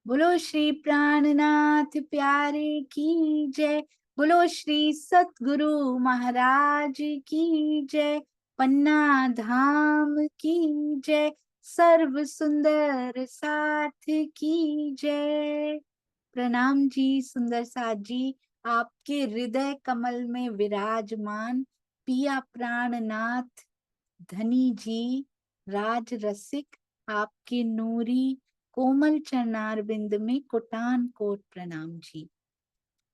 बोलो श्री प्राणनाथ प्यारे की जय। बोलो श्री सतगुरु महाराज की जय। पन्ना धाम की जय। सर्व सुंदर साथ की जय। प्रणाम जी सुंदर साथ जी। आपके हृदय कमल में विराजमान पिया प्राणनाथ धनी जी राज रसिक, आपके नूरी कोमल चरणारविंद में कोटान कोट प्रणाम जी।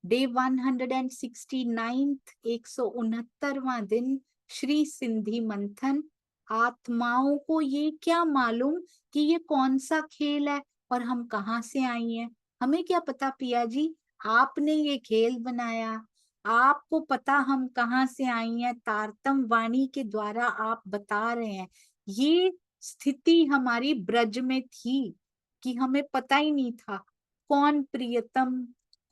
डे 169, 169वां दिन श्री सिंधी मंथन। आत्माओं को ये क्या मालूम कि ये कौन सा खेल है और हम कहाँ से आई हैं। हमें क्या पता पिया जी, आपने ये खेल बनाया, आपको पता हम कहाँ से आई हैं। तारतम वाणी के द्वारा आप बता रहे हैं। ये स्थिति हमारी ब्रज में थी कि हमें पता ही नहीं था कौन प्रियतम,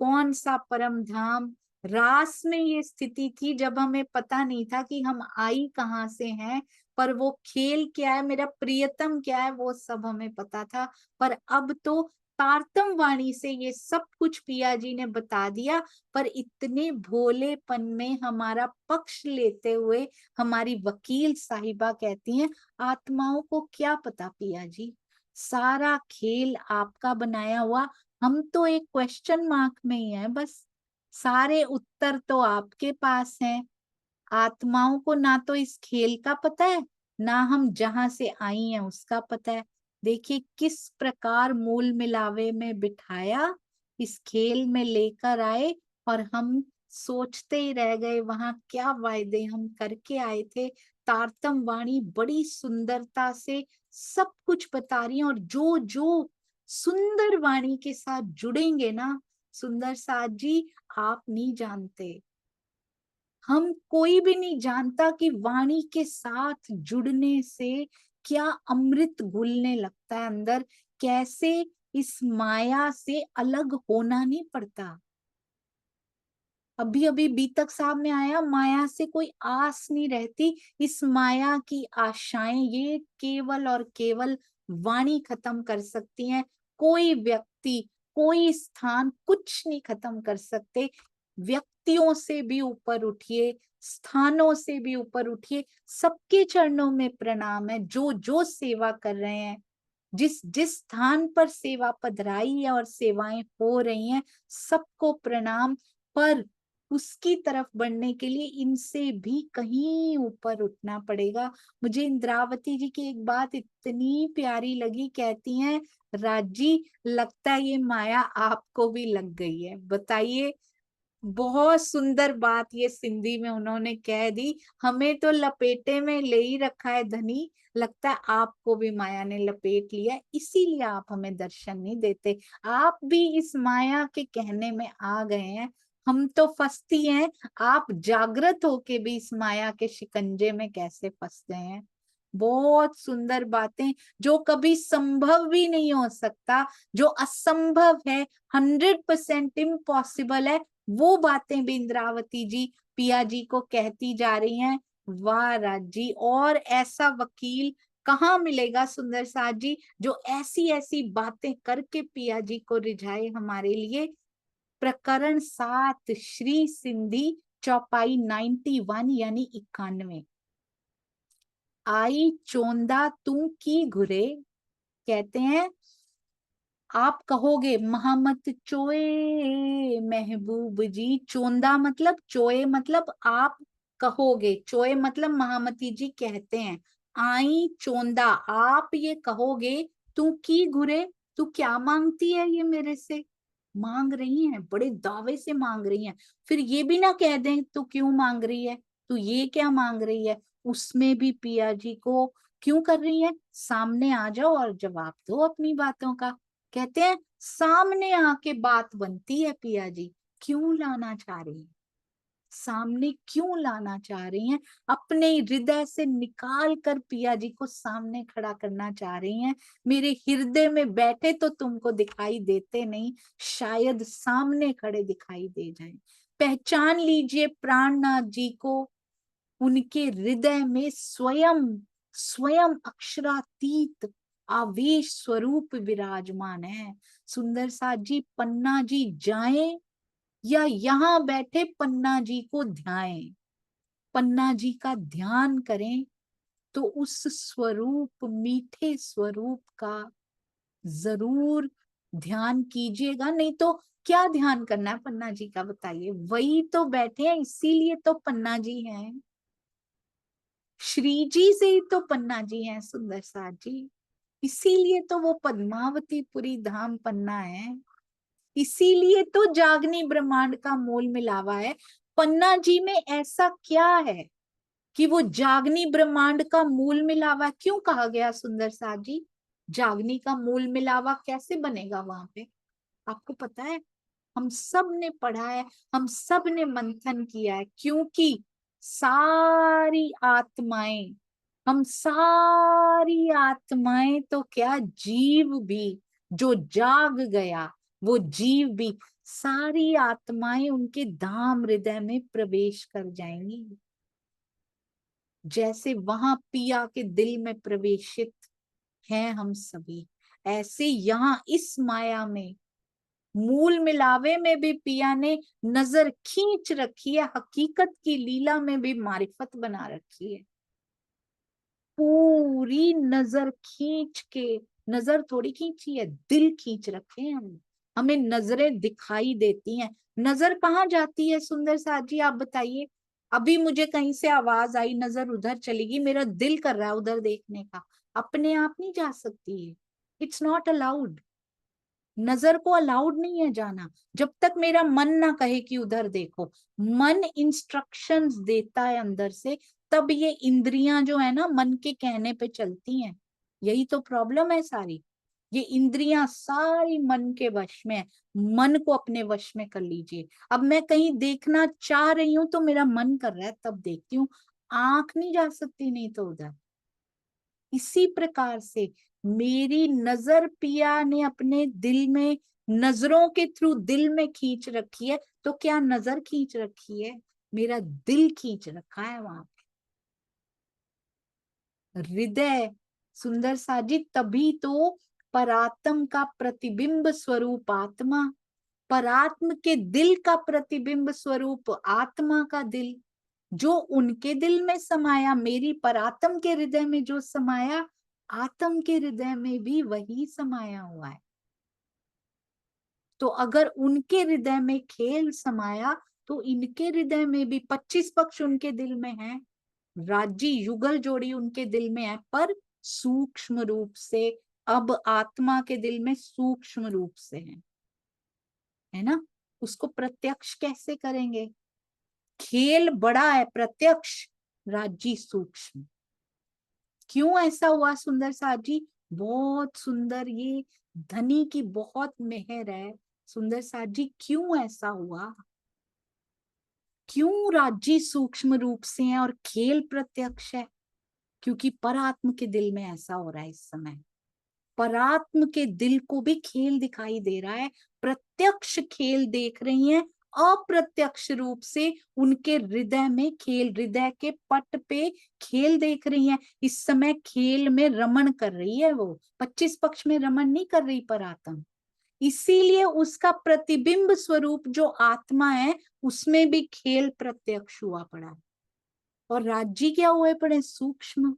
कौन सा परम धाम। रास में ये स्थिति थी जब हमें पता नहीं था कि हम आई कहाँ से हैं, पर वो खेल क्या है, मेरा प्रियतम क्या है, वो सब हमें पता था। पर अब तो तारतम वाणी से ये सब कुछ पिया जी ने बता दिया। पर इतने भोलेपन में हमारा पक्ष लेते हुए हमारी वकील साहिबा कहती हैं, आत्माओं को क्या पता पिया जी, सारा खेल आपका बनाया हुआ, हम तो एक क्वेश्चन मार्क में ही है बस। सारे उत्तर तो आपके पास हैं। आत्माओं को ना तो इस खेल का पता है, ना हम जहां से आई हैं उसका पता है। देखिए किस प्रकार मूल मिलावे में बिठाया, इस खेल में लेकर आए, और हम सोचते ही रह गए वहां क्या वायदे हम करके आए थे। तारतम वाणी बड़ी सुंदरता से सब कुछ बता रही है, और जो जो सुंदर वाणी के साथ जुड़ेंगे ना सुंदर साथ जी, आप नहीं जानते, हम कोई भी नहीं जानता कि वाणी के साथ जुड़ने से क्या अमृत घुलने लगता है अंदर, कैसे इस माया से अलग होना नहीं पड़ता। अभी अभी बीतक साहब में आया, माया से कोई आस नहीं रहती। इस माया की आशाएं ये केवल और केवल वाणी खत्म कर सकती हैं। कोई व्यक्ति, कोई स्थान कुछ नहीं खत्म कर सकते। व्यक्तियों से भी ऊपर उठिए, स्थानों से भी ऊपर उठिए, सबके चरणों में प्रणाम है। जो जो सेवा कर रहे हैं, जिस जिस स्थान पर सेवा पधराई है और सेवाएं हो रही हैं, सबको प्रणाम। पर उसकी तरफ बढ़ने के लिए इनसे भी कहीं ऊपर उठना पड़ेगा। मुझे इंद्रावती जी की एक बात इतनी प्यारी लगी, कहती हैं राजी, लगता है ये माया आपको भी लग गई है। बताइए, बहुत सुंदर बात ये सिंधी में उन्होंने कह दी। हमें तो लपेटे में ले ही रखा है धनी, लगता है आपको भी माया ने लपेट लिया है, इसीलिए आप हमें दर्शन नहीं देते। आप भी इस माया के कहने में आ गए हैं। हम तो फंसती हैं, आप जागृत होके भी इस माया के शिकंजे में कैसे फंस गए हैं। बहुत सुंदर बातें, जो कभी संभव भी नहीं हो सकता, जो असंभव है, 100% इम्पॉसिबल है, वो बातें भी इंद्रावती जी पिया जी को कहती जा रही हैं। वाह राजी, और ऐसा वकील कहाँ मिलेगा सुंदर साथ जी, जो ऐसी ऐसी बातें करके पिया जी को रिझाए हमारे लिए। प्रकरण 7 श्री सिंधी चौपाई 91 यानी 91। आई चोंदा तू की घुरे, कहते हैं आप कहोगे महामत चोए महबूब जी। चोंदा मतलब चोए मतलब आप कहोगे, चोए मतलब महामती जी कहते हैं। आई चोंदा, आप ये कहोगे, तू की घुरे, तू क्या मांगती है ये मेरे से। मांग रही हैं, बड़े दावे से मांग रही हैं। फिर ये भी ना कह दें तू क्यों मांग रही है, तू ये क्या मांग रही है, उसमें भी पिया जी को क्यों कर रही है, सामने आ जाओ और जवाब दो अपनी बातों का। कहते हैं सामने आके बात बनती है पिया जी, क्यों लाना चाह रही है, सामने क्यों लाना चाह रही हैं, अपने हृदय से निकाल कर पिया जी को सामने खड़ा करना चाह रही हैं। मेरे हृदय में बैठे तो तुमको दिखाई देते नहीं, शायद सामने खड़े दिखाई दे जाएं। पहचान लीजिए प्राणनाथ जी को, उनके हृदय में स्वयं स्वयं अक्षरातीत आवेश स्वरूप विराजमान है। सुंदर साथ जी, पन्ना जी जाएं या यहाँ बैठे पन्ना जी को ध्याएं, पन्ना जी का ध्यान करें तो उस स्वरूप, मीठे स्वरूप का जरूर ध्यान कीजिएगा। नहीं तो क्या ध्यान करना है पन्ना जी का, बताइए? वही तो बैठे हैं, इसीलिए तो पन्ना जी हैं। श्री जी से ही तो पन्ना जी हैं सुंदर साथ जी, इसीलिए तो वो पद्मावती पुरी धाम पन्ना है, इसीलिए तो जागनी ब्रह्मांड का मोल मिलावा है। पन्ना जी में ऐसा क्या है कि वो जागनी ब्रह्मांड का मूल मिलावा क्यों कहा गया सुंदर साथ जी? जागनी का मूल मिलावा कैसे बनेगा वहां पे, आपको पता है? हम सब ने पढ़ा है, हम सब ने मंथन किया है, क्योंकि सारी आत्माएं, हम सारी आत्माएं तो क्या, जीव भी जो जाग गया, वो जीव भी, सारी आत्माएं उनके धाम हृदय में प्रवेश कर जाएंगी। जैसे वहां पिया के दिल में प्रवेशित हैं हम सभी, ऐसे यहाँ इस माया में, मूल मिलावे में भी पिया ने नजर खींच रखी है, हकीकत की लीला में भी मारिफत बना रखी है। पूरी नजर खींच के, नजर थोड़ी खींची है, दिल खींच रखे हैं हम, हमें नजरें दिखाई देती हैं। नजर कहाँ जाती है सुंदर साथ जी, आप बताइए? अभी मुझे कहीं से आवाज आई, नजर उधर चलेगी, मेरा दिल कर रहा है उधर देखने का, अपने आप नहीं जा सकती है। इट्स नॉट अलाउड, नजर को अलाउड नहीं है जाना, जब तक मेरा मन ना कहे कि उधर देखो। मन इंस्ट्रक्शंस देता है अंदर से, तब ये इंद्रियां जो है ना मन के कहने पे चलती हैं। यही तो प्रॉब्लम है सारी, ये इंद्रियां सारी मन के वश में है। मन को अपने वश में कर लीजिए। अब मैं कहीं देखना चाह रही हूं तो मेरा मन कर रहा है, तब देखती हूँ, आंख नहीं जा सकती नहीं तो उधर। इसी प्रकार से मेरी नजर पिया ने अपने दिल में, नजरों के थ्रू दिल में खींच रखी है, तो क्या नजर खींच रखी है, मेरा दिल खींच रखा है वहां पे, हृदय। सुंदर साजी, तभी तो परात्म का प्रतिबिंब स्वरूप आत्मा, परात्म के दिल का प्रतिबिंब स्वरूप आत्मा का दिल, जो उनके दिल में समाया, मेरी परात्म के हृदय में जो समाया, आत्म के हृदय में भी वही समाया हुआ है। तो अगर उनके हृदय में खेल समाया, तो इनके हृदय में भी 25 पक्ष उनके दिल में है, राज्य युगल जोड़ी उनके दिल में है, पर सूक्ष्म रूप से। अब आत्मा के दिल में सूक्ष्म रूप से है ना? उसको प्रत्यक्ष कैसे करेंगे? खेल बड़ा है प्रत्यक्ष, राज्य सूक्ष्म। क्यों ऐसा हुआ सुंदर साथ जी? बहुत सुंदर, ये धनी की बहुत मेहर है सुंदर साथ जी। क्यों ऐसा हुआ? क्यों राज्य सूक्ष्म रूप से है और खेल प्रत्यक्ष है? क्योंकि परात्म के दिल में ऐसा हो रहा है इस समय, परात्म के दिल को भी खेल दिखाई दे रहा है, प्रत्यक्ष खेल देख रही हैं, अप्रत्यक्ष रूप से उनके हृदय में खेल, हृदय के पट पे खेल देख रही हैं। इस समय खेल में रमण कर रही है वो, 25 पक्ष में रमण नहीं कर रही परात्म, इसीलिए उसका प्रतिबिंब स्वरूप जो आत्मा है उसमें भी खेल प्रत्यक्ष हुआ पड़ा है। और राज्य क्या हुए पड़े? सूक्ष्म,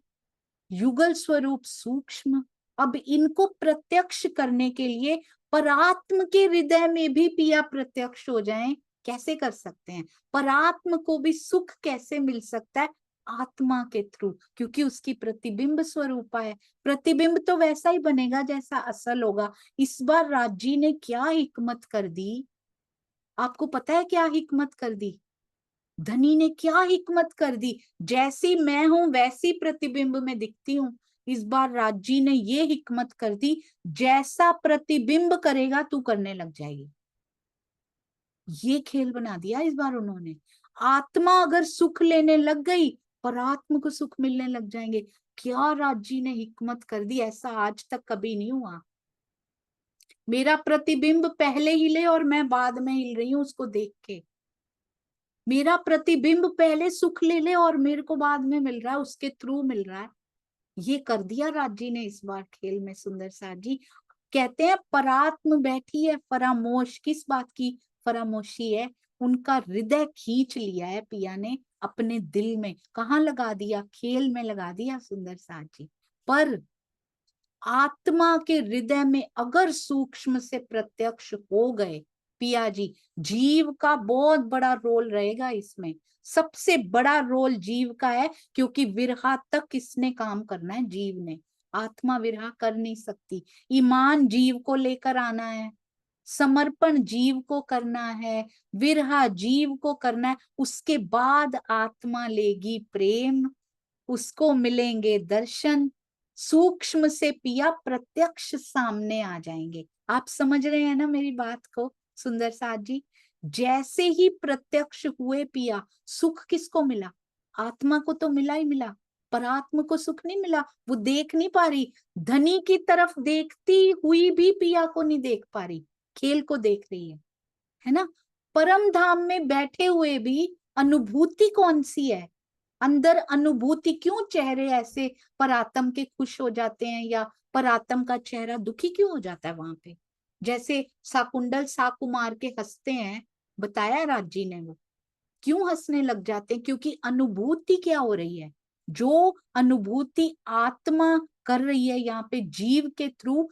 युगल स्वरूप सूक्ष्म। अब इनको प्रत्यक्ष करने के लिए परात्म के हृदय में भी पिया प्रत्यक्ष हो जाएं, कैसे कर सकते हैं? परात्म को भी सुख कैसे मिल सकता है? आत्मा के थ्रू, क्योंकि उसकी प्रतिबिंब स्वरूपा है। प्रतिबिंब तो वैसा ही बनेगा जैसा असल होगा। इस बार राज्य ने क्या हिकमत कर दी, आपको पता है क्या हिकमत कर दी? धनी ने क्या हिकमत कर दी, जैसी मैं हूं वैसी प्रतिबिंब में दिखती हूँ। इस बार राजी ने ये हिकमत कर दी, जैसा प्रतिबिंब करेगा तू करने लग जाएगी। ये खेल बना दिया इस बार उन्होंने। आत्मा अगर सुख लेने लग गई, पर आत्म को सुख मिलने लग जाएंगे। क्या राजी ने हिकमत कर दी, ऐसा आज तक कभी नहीं हुआ। मेरा प्रतिबिंब पहले हिले और मैं बाद में हिल रही हूँ उसको देख के। मेरा प्रतिबिंब पहले सुख ले ले और मेरे को बाद में मिल रहा है, उसके थ्रू मिल रहा है। ये कर दिया राजी ने इस बार खेल में सुंदर साथ जी। कहते हैं परात्म बैठी है फरामोश, किस बात की फरामोशी है? उनका हृदय खींच लिया है पिया ने अपने दिल में। कहाँ लगा दिया? खेल में लगा दिया सुंदर साथ जी। पर आत्मा के हृदय में अगर सूक्ष्म से प्रत्यक्ष हो गए पिया जी, जीव का बहुत बड़ा रोल रहेगा इसमें। सबसे बड़ा रोल जीव का है, क्योंकि विरहा तक इसने काम करना है जीव ने। आत्मा विरहा कर नहीं सकती। ईमान जीव को लेकर आना है, समर्पण जीव को करना है, विरहा जीव को करना है। उसके बाद आत्मा लेगी प्रेम, उसको मिलेंगे दर्शन, सूक्ष्म से पिया प्रत्यक्ष सामने आ जाएंगे। आप समझ रहे हैं ना मेरी बात को सुंदर साथ जी? जैसे ही प्रत्यक्ष हुए पिया, सुख किसको मिला? आत्मा को तो मिला ही मिला, पर आत्मा को सुख नहीं मिला। वो देख नहीं पा रही, धनी की तरफ देखती हुई भी पिया को नहीं देख पा रही, खेल को देख रही है ना? परम धाम में बैठे हुए भी अनुभूति कौन सी है? अंदर अनुभूति क्यों? चेहरे ऐसे परात्म के खुश हो जाते हैं, या परात्म का चेहरा दुखी क्यों हो जाता है वहां पे? जैसे साकुंडल साकुमार के हंसते हैं, बताया राजी ने, वो क्यों हंसने लग जाते हैं? क्योंकि अनुभूति क्या हो रही है? जो अनुभूति आत्मा कर रही है यहाँ पे जीव के थ्रू,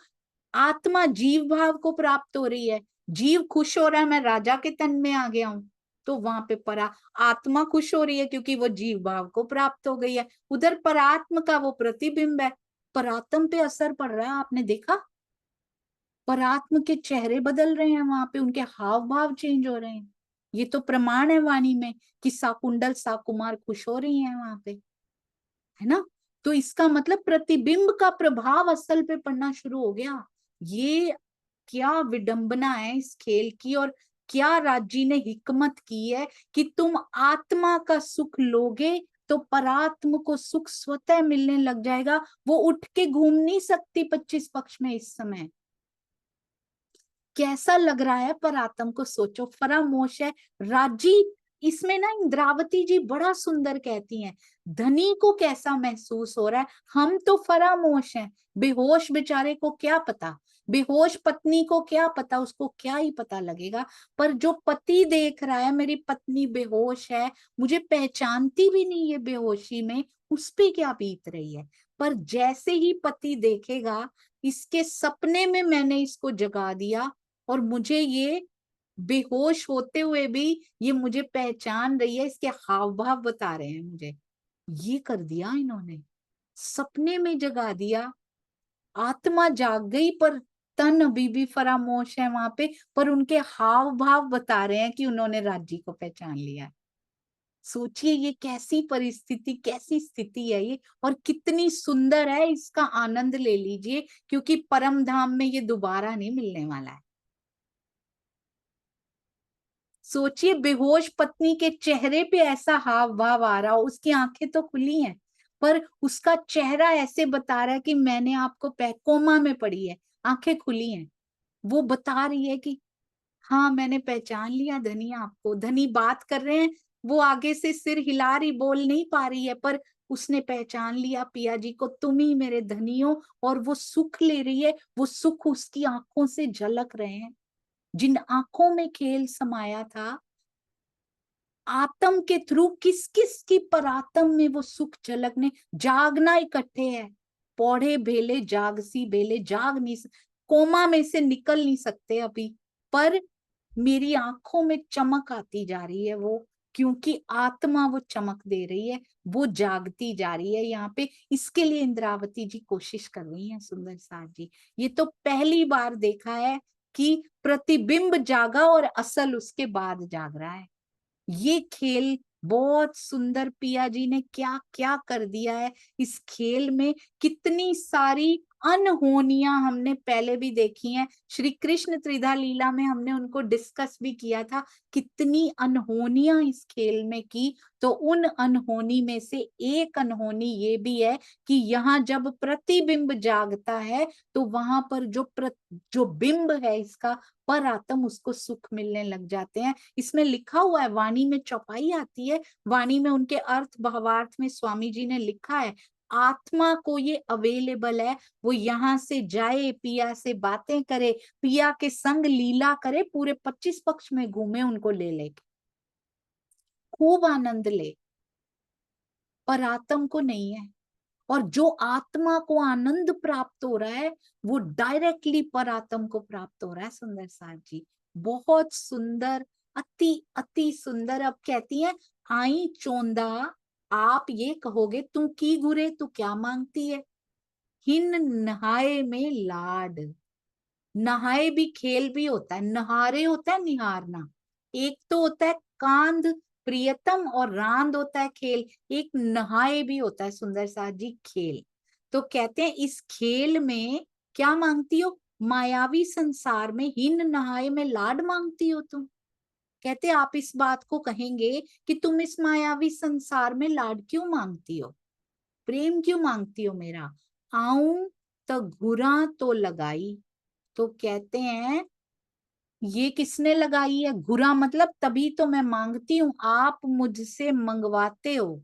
आत्मा जीव भाव को प्राप्त हो रही है। जीव खुश हो रहा है, मैं राजा के तन में आ गया हूं, तो वहां पे परा आत्मा खुश हो रही है क्योंकि वो जीव भाव को प्राप्त हो गई है। उधर परात्म का वो प्रतिबिंब है, परात्म पे असर पड़ रहा है। आपने देखा परात्म के चेहरे बदल रहे हैं, वहां पे उनके हाव भाव चेंज हो रहे हैं। ये तो प्रमाण है वाणी में कि साकुंडल साकुमार खुश हो रही हैं वहां पे, है ना? तो इसका मतलब प्रतिबिंब का प्रभाव असल पे पड़ना शुरू हो गया। ये क्या विडंबना है इस खेल की, और क्या राजी ने हिकमत की है कि तुम आत्मा का सुख लोगे तो परात्म को सुख स्वतः मिलने लग जाएगा। वो उठ के घूम नहीं सकती 25 पक्ष में इस समय। कैसा लग रहा है परात्म को? सोचो, फरामोश है राजी। इसमें ना इंद्रावती जी बड़ा सुंदर कहती हैं, धनी को कैसा महसूस हो रहा है? हम तो फरामोश हैं, बेहोश बेचारे को क्या पता, बेहोश पत्नी को क्या पता, उसको क्या ही पता लगेगा। पर जो पति देख रहा है मेरी पत्नी बेहोश है, मुझे पहचानती भी नहीं है बेहोशी में, उस पे क्या बीत रही है? पर जैसे ही पति देखेगा, इसके सपने में मैंने इसको जगा दिया, और मुझे ये बेहोश होते हुए भी ये मुझे पहचान रही है, इसके हाव भाव बता रहे हैं मुझे। ये कर दिया इन्होंने, सपने में जगा दिया। आत्मा जाग गई, पर तन अभी भी फरामोश है वहां पे, पर उनके हाव भाव बता रहे हैं कि उन्होंने राजी को पहचान लिया है। सोचिए ये कैसी परिस्थिति, कैसी स्थिति है ये, और कितनी सुंदर है। इसका आनंद ले लीजिए, क्योंकि परम धाम में ये दोबारा नहीं मिलने वाला है। सोचिए बेहोश पत्नी के चेहरे पे ऐसा हाव भाव आ रहा हो, उसकी आंखें तो खुली हैं, पर उसका चेहरा ऐसे बता रहा है कि मैंने आपको कोमा में पड़ी है, आंखें खुली हैं। वो बता रही है कि हाँ मैंने पहचान लिया धनी आपको। धनी बात कर रहे हैं, वो आगे से सिर हिला रही, बोल नहीं पा रही है, पर उसने पहचान लिया पिया जी को, तुम ही मेरे धनी हो। और वो सुख ले रही है, वो सुख उसकी आंखों से झलक रहे हैं। जिन आंखों में खेल समाया था, आत्म के थ्रू किस किस की परात्म में वो सुख झलकने, जागना इकट्ठे है। पौधे भेले जागसी बेले, जाग नहीं, कोमा में से निकल नहीं सकते अभी, पर मेरी आंखों में चमक आती जा रही है वो, क्योंकि आत्मा वो चमक दे रही है, वो जागती जा रही है यहाँ पे। इसके लिए इंद्रावती जी कोशिश कर रही हैं सुंदर साथ जी। ये तो पहली बार देखा है कि प्रतिबिंब जागा और असल उसके बाद जाग रहा है। ये खेल बहुत सुंदर, पिया जी ने क्या क्या कर दिया है इस खेल में। कितनी सारी अनहोनियां हमने पहले भी देखी हैं, श्री कृष्ण त्रिधा लीला में हमने उनको डिस्कस भी किया था। कितनी अनहोनियां इस खेल में की, तो उन अनहोनी में से एक अनहोनी ये भी है कि यहाँ जब प्रतिबिंब जागता है, तो वहां पर जो बिंब है इसका पर आत्म, उसको सुख मिलने लग जाते हैं। इसमें लिखा हुआ है, वाणी में चौपाई आती है, वाणी में उनके अर्थ भावार्थ में स्वामी जी ने लिखा है, आत्मा को ये अवेलेबल है, वो यहाँ से जाए, पिया से बातें करे, पिया के संग लीला करे, पूरे 25 पक्ष में घूमे उनको ले लेके, खूब आनंद ले। पर आत्म को नहीं है। और जो आत्मा को आनंद प्राप्त हो रहा है वो डायरेक्टली पर आत्म को प्राप्त हो रहा है। सुंदर साथ जी, बहुत सुंदर, अति अति सुंदर। अब कहती है, आई चोंदा, आप ये कहोगे तू की गुरे, तू क्या मांगती है। हिन नहाए में लाड, नहाए भी खेल भी होता है, नहारे होता है निहारना, एक तो होता है कांध प्रियतम और रांद होता है खेल, एक नहाए भी होता है सुंदर साथ जी खेल। तो कहते हैं इस खेल में क्या मांगती हो, मायावी संसार में हिन नहाए में लाड मांगती हो तुम। कहते आप इस बात को कहेंगे कि तुम इस मायावी संसार में लाड क्यों मांगती हो, प्रेम क्यों मांगती हो मेरा। आऊं तो घुरा तो लगाई। तो कहते हैं ये किसने लगाई है, घुरा मतलब तभी तो मैं मांगती हूँ, आप मुझसे मंगवाते हो,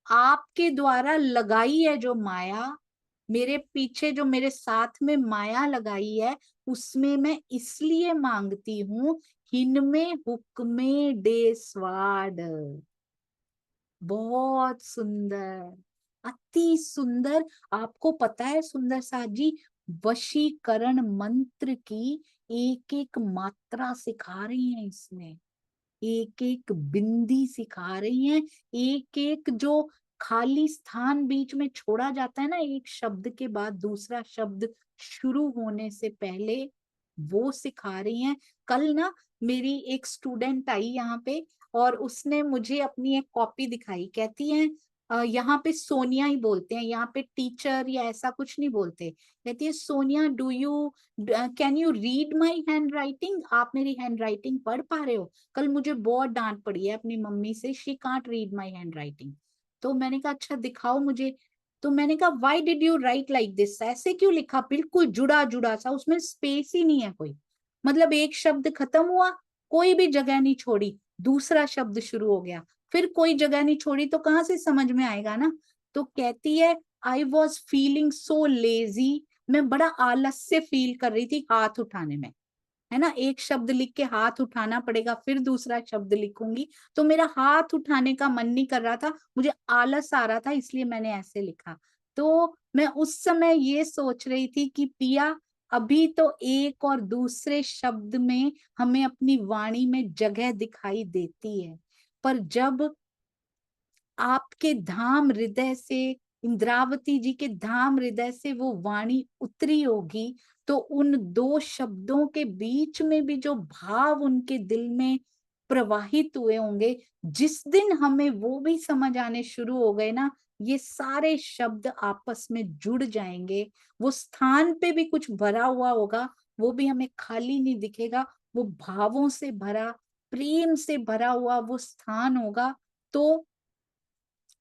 आपके द्वारा लगाई है जो माया, मेरे पीछे जो मेरे साथ में माया लगाई है, उसमें मैं इसलिए मांगती हूँ। हिनमें हुक्मे डे स्वाड, बहुत सुंदर, अति सुंदर। आपको पता है सुंदर साथ जी, वशीकरण मंत्र की एक एक मात्रा सिखा रही हैं इसमें, एक एक बिंदी सिखा रही हैं, एक एक जो खाली स्थान बीच में छोड़ा जाता है ना, एक शब्द के बाद दूसरा शब्द शुरू होने से पहले, वो सिखा रही हैं। कल ना मेरी एक स्टूडेंट आई यहाँ पे और उसने मुझे अपनी एक कॉपी दिखाई, कहती है यहाँ पे सोनिया ही बोलते हैं, यहाँ पे टीचर या ऐसा कुछ नहीं बोलते। कहती है Sonia, do you can you read my hand writing, आप मेरी हैंड राइटिंग पढ़ पा रहे हो। कल मुझे बहुत डांट पड़ी है अपनी मम्मी से, she can't read my hand writing. तो मैंने कहा अच्छा दिखाओ मुझे। तो मैंने कहा why did you right like this, ऐसे क्यों लिखा, बिल्कुल जुड़ा जुड़ा सा, उसमें स्पेस ही नहीं है कोई, मतलब एक शब्द खत्म हुआ, कोई भी जगह नहीं छोड़ी, दूसरा शब्द शुरू हो गया, फिर कोई जगह नहीं छोड़ी, तो कहाँ से समझ में आएगा ना। तो कहती है I was feeling so lazy, मैं बड़ा आलस से फील कर रही थी हाथ उठाने में, है ना, एक शब्द लिख के हाथ उठाना पड़ेगा, फिर दूसरा शब्द लिखूंगी, तो मेरा हाथ उठाने का मन नहीं कर रहा था, मुझे आलस आ रहा था, इसलिए मैंने ऐसे लिखा। तो मैं उस समय ये सोच रही थी कि पिया अभी तो एक और दूसरे शब्द में हमें अपनी वाणी में जगह दिखाई देती है, पर जब आपके धाम हृदय से, इंद्रावती जी के धाम हृदय से वो वाणी उतरी होगी, तो उन दो शब्दों के बीच में भी जो भाव उनके दिल में प्रवाहित हुए होंगे, जिस दिन हमें वो भी समझ आने शुरू हो गए ना, ये सारे शब्द आपस में जुड़ जाएंगे, वो स्थान पे भी कुछ भरा हुआ होगा, वो भी हमें खाली नहीं दिखेगा, वो भावों से भरा, प्रेम से भरा हुआ वो स्थान होगा। तो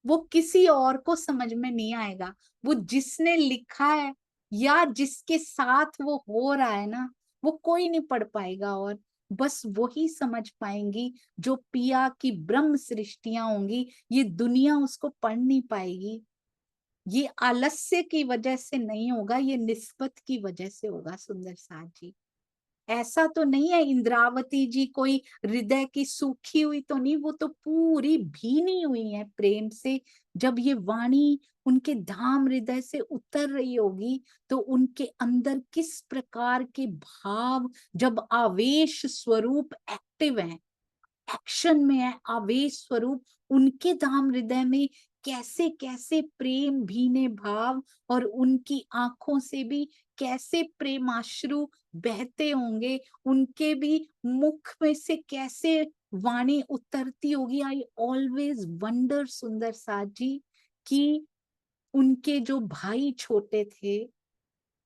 वो किसी और को समझ में नहीं आएगा, वो जिसने लिखा है या जिसके साथ वो हो रहा है ना, वो कोई नहीं पढ़ पाएगा, और बस वही समझ पाएंगी जो पिया की ब्रह्म सृष्टियां होंगी, ये दुनिया उसको पढ़ नहीं पाएगी। ये आलस्य की वजह से नहीं होगा, ये निस्बत की वजह से होगा सुंदर साथ जी। ऐसा तो नहीं है इंद्रावती जी कोई हृदय की सूखी हुई तो नहीं, वो तो पूरी भीनी हुई है प्रेम से। जब ये वाणी उनके धाम हृदय से उतर रही होगी, तो उनके अंदर किस प्रकार के भाव, जब आवेश स्वरूप एक्टिव है, एक्शन में है, आवेश स्वरूप, उनके धाम हृदय में कैसे कैसे प्रेम भीने भाव, और उनकी आंखों से भी कैसे प्रेमाश्रु बहते होंगे, उनके भी मुख में से कैसे वाणी उतरती होगी। आई ऑलवेज वंडर सुंदर साथ जी कि उनके जो भाई छोटे थे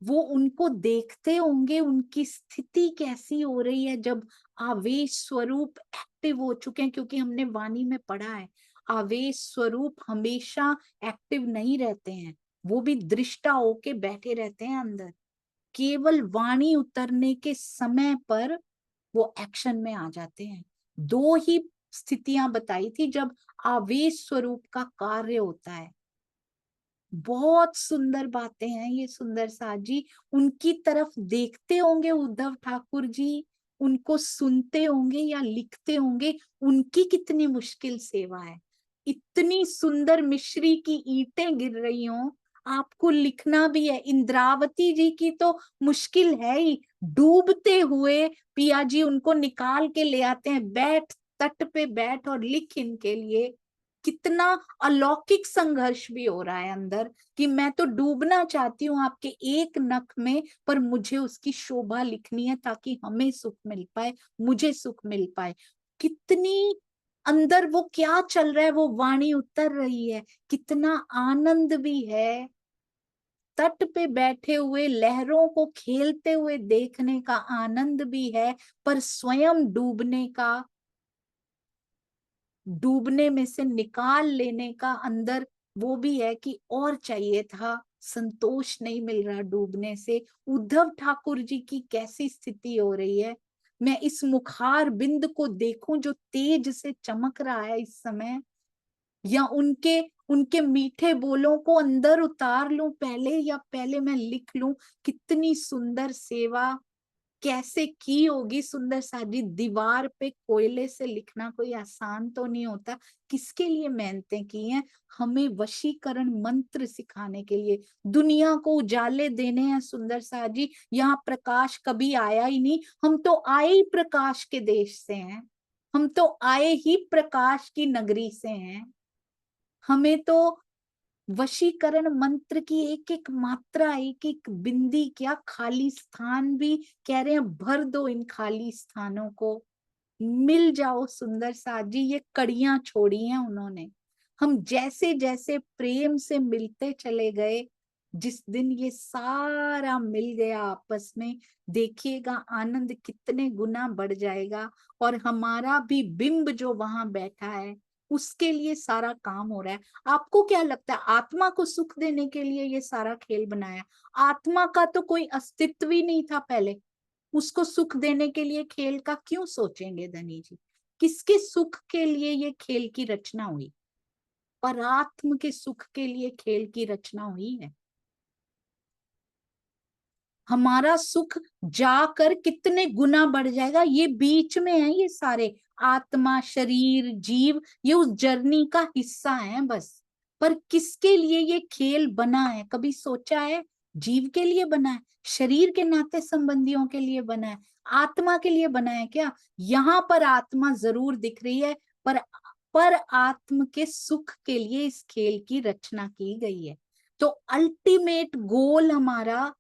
वो उनको देखते होंगे, उनकी स्थिति कैसी हो रही है जब आवेश स्वरूप एक्टिव हो चुके हैं, क्योंकि हमने वाणी में पढ़ा है आवेश स्वरूप हमेशा एक्टिव नहीं रहते हैं, वो भी दृष्टा होके बैठे रहते हैं अंदर, केवल वाणी उतरने के समय पर वो एक्शन में आ जाते हैं। दो ही स्थितियां बताई थी जब आवेश स्वरूप का कार्य होता है, बहुत सुंदर बातें हैं ये सुंदर साथ जी। उनकी तरफ देखते होंगे उद्धव ठाकुर जी, उनको सुनते होंगे या लिखते होंगे, उनकी कितनी मुश्किल सेवा है। इतनी सुंदर मिश्री की ईंटें गिर रही हों, आपको लिखना भी है। इंद्रावती जी की तो मुश्किल है ही, डूबते हुए पिया जी उनको निकाल के ले आते हैं, बैठ तट पे बैठ और लिख इनके लिए। कितना अलौकिक संघर्ष भी हो रहा है अंदर कि मैं तो डूबना चाहती हूँ आपके एक नख में, पर मुझे उसकी शोभा लिखनी है ताकि हमें सुख मिल पाए, मुझे सुख मिल पाए। कितनी अंदर वो क्या चल रहा है, वो वाणी उतर रही है। कितना आनंद भी है तट पे बैठे हुए लहरों को खेलते हुए देखने का आनंद भी है, पर स्वयं डूबने में से निकाल लेने का अंदर वो भी है कि और चाहिए था, संतोष नहीं मिल रहा डूबने से। उद्धव ठाकुर जी की कैसी स्थिति हो रही है। मैं इस मुखार बिंद को देखूं जो तेज से चमक रहा है इस समय, या उनके उनके मीठे बोलों को अंदर उतार लूं पहले, या पहले मैं लिख लूं। कितनी सुंदर सेवा कैसे की होगी सुंदर साजी। दीवार पे कोयले से लिखना कोई आसान तो नहीं होता। किसके लिए मेहनतें की हैं? हमें वशीकरण मंत्र सिखाने के लिए, दुनिया को उजाले देने हैं सुंदर साजी। यहाँ प्रकाश कभी आया ही नहीं, हम तो आए ही प्रकाश के देश से हैं, हम तो आए ही प्रकाश की नगरी से हैं। हमें तो वशीकरण मंत्र की एक एक मात्रा, एक एक बिंदी, क्या खाली स्थान भी कह रहे हैं, भर दो इन खाली स्थानों को, मिल जाओ सुंदर साथ जी। ये कड़ियां छोड़ी हैं उन्होंने। हम जैसे जैसे प्रेम से मिलते चले गए, जिस दिन ये सारा मिल गया आपस में, देखिएगा आनंद कितने गुना बढ़ जाएगा। और हमारा भी बिंब जो वहां बैठा है, उसके लिए सारा काम हो रहा है। आपको क्या लगता है, आत्मा को सुख देने के लिए ये सारा खेल बनाया? आत्मा का तो कोई अस्तित्व ही नहीं था पहले, उसको सुख देने के लिए खेल का क्यों सोचेंगे धनी जी? किसके सुख के लिए ये खेल की रचना हुई? परात्म के सुख के लिए खेल की रचना हुई है। हमारा सुख जाकर कितने गुना बढ़ जाएगा। ये बीच में है, ये सारे आत्मा शरीर जीव, ये उस जर्नी का हिस्सा है बस। पर किसके लिए ये खेल बना है, कभी सोचा है? जीव के लिए बना है, शरीर के नाते संबंधियों के लिए बना है, आत्मा के लिए बना है क्या? यहाँ पर आत्मा जरूर दिख रही है, पर आत्म के सुख के लिए इस खेल की रचना की गई है। तो अल्टीमेट गोल हमारा,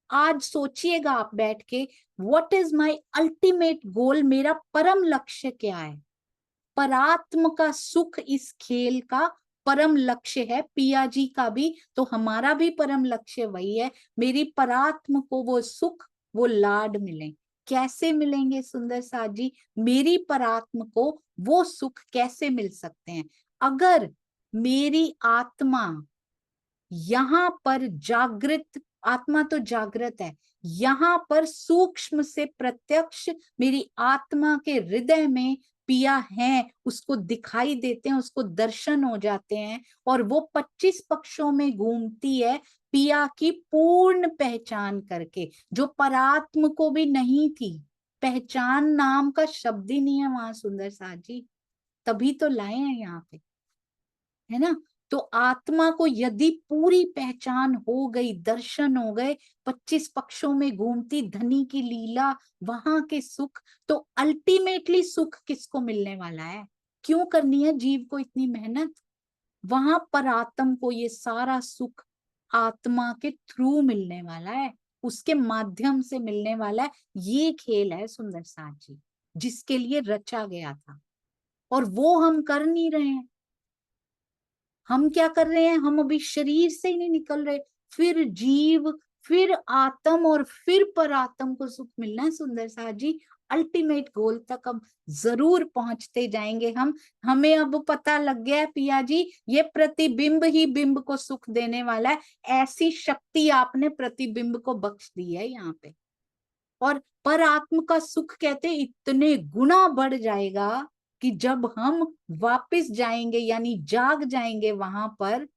आज सोचिएगा आप बैठ के, what is my ultimate goal, मेरा परम लक्ष्य क्या है? परात्म का सुख इस खेल का परम लक्ष्य है। पिया जी का भी, तो हमारा भी परम लक्ष्य वही है। मेरी परात्म को वो सुख, वो लाड मिले। कैसे मिलेंगे सुंदर साथ जी? मेरी परात्म को वो सुख कैसे मिल सकते हैं? अगर मेरी आत्मा यहाँ पर जागृत, आत्मा तो जागृत है, यहाँ पर सूक्ष्म से प्रत्यक्ष मेरी आत्मा के हृदय में पिया है, उसको दिखाई देते हैं, उसको दर्शन हो जाते हैं, और वो 25 पक्षों में घूमती है पिया की पूर्ण पहचान करके, जो परात्म को भी नहीं थी। पहचान नाम का शब्द ही नहीं है वहां सुंदर साथ जी, तभी तो लाए हैं यहाँ पे, है ना? तो आत्मा को यदि पूरी पहचान हो गई, दर्शन हो गए, 25 पक्षों में घूमती धनी की लीला, वहां के सुख, तो अल्टीमेटली सुख किसको मिलने वाला है? क्यों करनी है जीव को इतनी मेहनत? वहां पर आत्म को ये सारा सुख आत्मा के थ्रू मिलने वाला है, उसके माध्यम से मिलने वाला है। ये खेल है सुंदर साथ जी, जिसके लिए रचा गया था, और वो हम कर नहीं रहे हैं। हम क्या कर रहे हैं? हम अभी शरीर से ही नहीं निकल रहे, फिर जीव, फिर आत्म, और फिर परात्म को सुख मिलना है सुंदर साथ जी। अल्टीमेट गोल तक अब जरूर पहुंचते जाएंगे हम। हमें अब पता लग गया है पिया जी, ये प्रतिबिंब ही बिंब को सुख देने वाला है। ऐसी शक्ति आपने प्रतिबिंब को बख्श दी है यहाँ पे। और पर आत्म का सुख कहते इतने गुना बढ़ जाएगा कि जब हम वापस जाएंगे, यानी जाग जाएंगे वहां पर,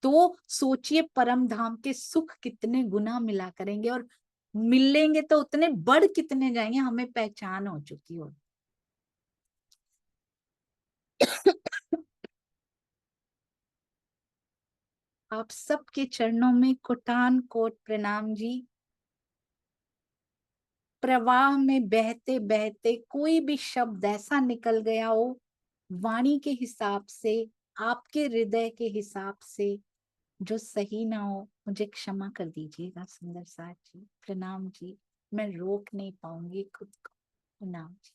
तो सोचिए परम धाम के सुख कितने गुना मिला करेंगे, और मिलेंगे तो उतने बढ़ कितने जाएंगे, हमें पहचान हो चुकी हो। आप सबके चरणों में कोटान कोट प्रणाम जी। प्रवाह में बहते बहते कोई भी शब्द ऐसा निकल गया हो वाणी के हिसाब से, आपके हृदय के हिसाब से, जो सही ना हो, मुझे क्षमा कर दीजिएगा सुंदर साथ जी। प्रणाम जी। मैं रोक नहीं पाऊंगी खुद को। प्रणाम जी।